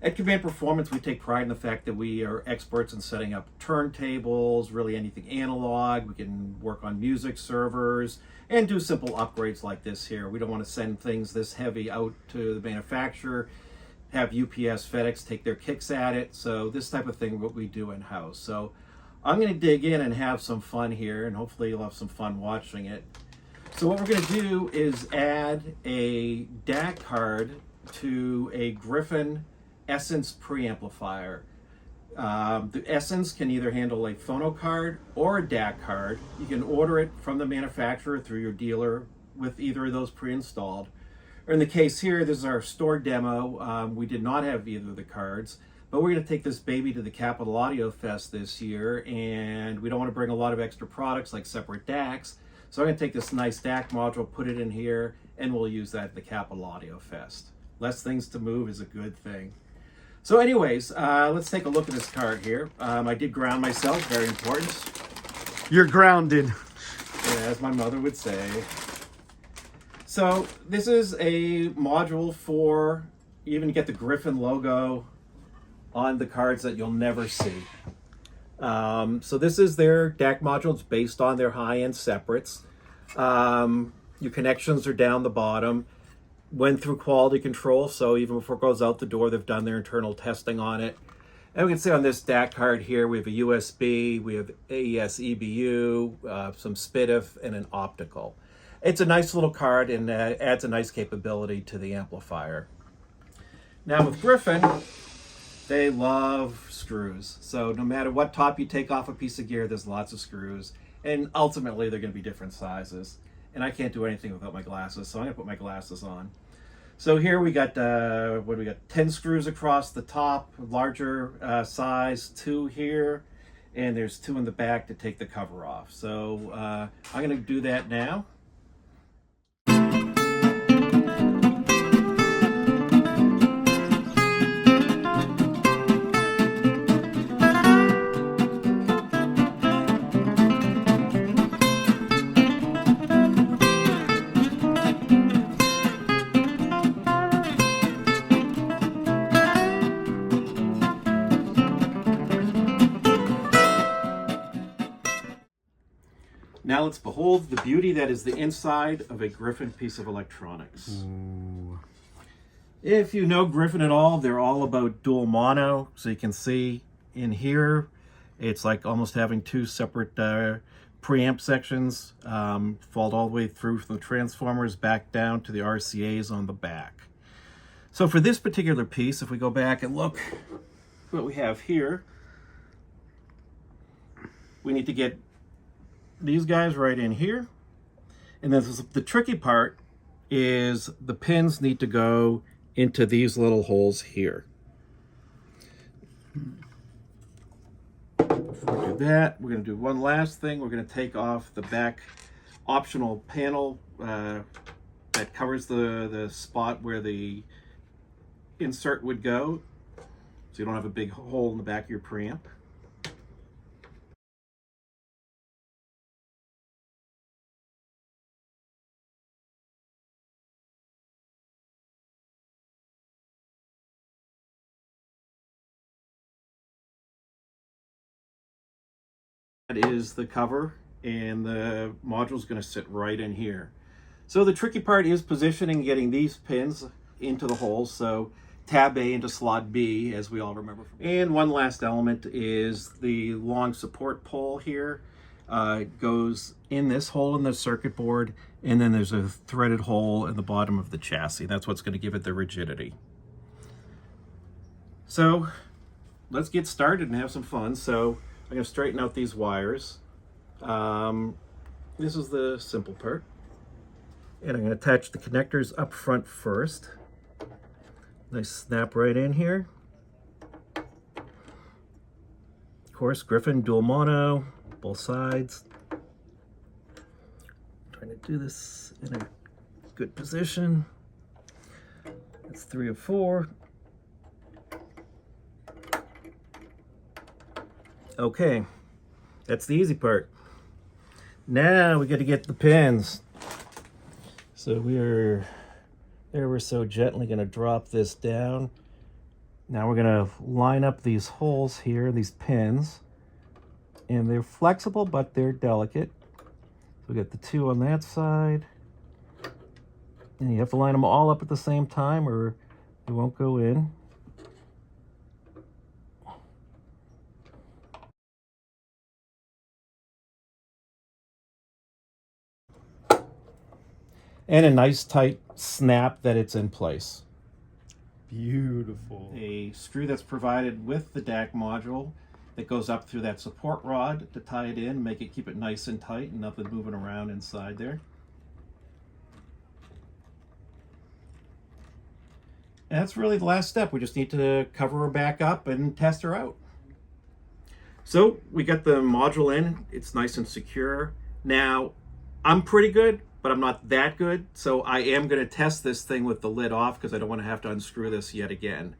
At Command Performance, we take pride in the fact that we are experts in setting up turntables, really anything analog. We can work on music servers and do simple upgrades like this here. We don't want to send things this heavy out to the manufacturer, have UPS, FedEx take their kicks at it. So this type of thing, what we do in-house. So I'm going to dig in and have some fun here, and hopefully you'll have some fun watching it. So what we're going to do is add a DAC card to a Gryphon Essence preamplifier. The Essence can either handle a phono card or a DAC card. You can order it from the manufacturer through your dealer with either of those pre-installed. Or in the case here, this is our store demo. We did not have either of the cards, but we're going to take this baby to the Capital Audio Fest this year, and we don't want to bring a lot of extra products like separate DACs. So I'm going to take this nice DAC module, put it in here, and we'll use that at the Capital Audio Fest. Less things to move is a good thing. So anyways, let's take a look at this card here. I did ground myself, very important. You're grounded. Yeah, as my mother would say. So this is a module for even get the Gryphon logo on the cards that you'll never see. So this is their DAC module. It's based on their high-end separates. Your connections are down the bottom. Went through quality control, so even before it goes out the door, they've done their internal testing on it. And we can see on this DAC card here, we have a USB, we have AES EBU, some SPDIF, and an optical. It's a nice little card and adds a nice capability to the amplifier. Now with Gryphon, they love screws. So no matter what top you take off a piece of gear, there's lots of screws. And ultimately, they're going to be different sizes. And I can't do anything without my glasses, so I'm going to put my glasses on. So here we got, 10 screws across the top, larger size, 2 here, and there's 2 in the back to take the cover off. So I'm going to do that now. Now let's behold the beauty that is the inside of a Gryphon piece of electronics. Ooh. If you know Gryphon at all, they're all about dual mono. So you can see in here, it's like almost having 2 separate preamp sections, fold all the way through from the transformers back down to the RCAs on the back. So for this particular piece, if we go back and look what we have here, we need to get these guys right in here. And then the tricky part is the pins need to go into these little holes here. Before we do that, we're going to do one last thing. We're going to take off the back optional panel that covers the spot where the insert would go, so you don't have a big hole in the back of your preamp. That is the cover, and the module is going to sit right in here. So the tricky part is positioning, getting these pins into the holes. So tab A into slot B, as we all remember. And one last element is the long support pole here. It goes in this hole in the circuit board, and then there's a threaded hole in the bottom of the chassis. That's what's going to give it the rigidity. So let's get started and have some fun. So I'm going to straighten out these wires. This is the simple part. And I'm going to attach the connectors up front first. Nice snap right in here. Of course, Gryphon dual mono, both sides. Trying to do this in a good position. That's 3 of 4. Okay, that's the easy part. Now we got to get the pins. So we're so gently going to drop this down Now we're going to line up these holes here, these pins, and they're flexible, but they're delicate. So we got the two on that side, and you have to line them all up at the same time or they won't go in. And a nice tight snap that it's in place. Beautiful. A screw that's provided with the DAC module that goes up through that support rod to tie it in, make it keep it nice and tight and nothing moving around inside there. And that's really the last step. We just need to cover her back up and test her out. So we got the module in, it's nice and secure. Now, I'm pretty good, but I'm not that good. So I am gonna test this thing with the lid off because I don't wanna have to unscrew this yet again.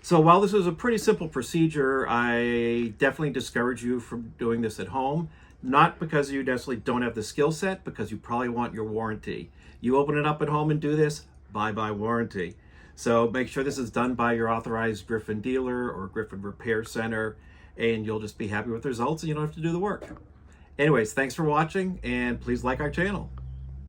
So while this is a pretty simple procedure, I definitely discourage you from doing this at home. Not because you necessarily don't have the skill set, because you probably want your warranty. You open it up at home and do this, bye-bye warranty. So make sure this is done by your authorized Gryphon dealer or Gryphon repair center, and you'll just be happy with the results and you don't have to do the work. Anyways, thanks for watching, and please like our channel.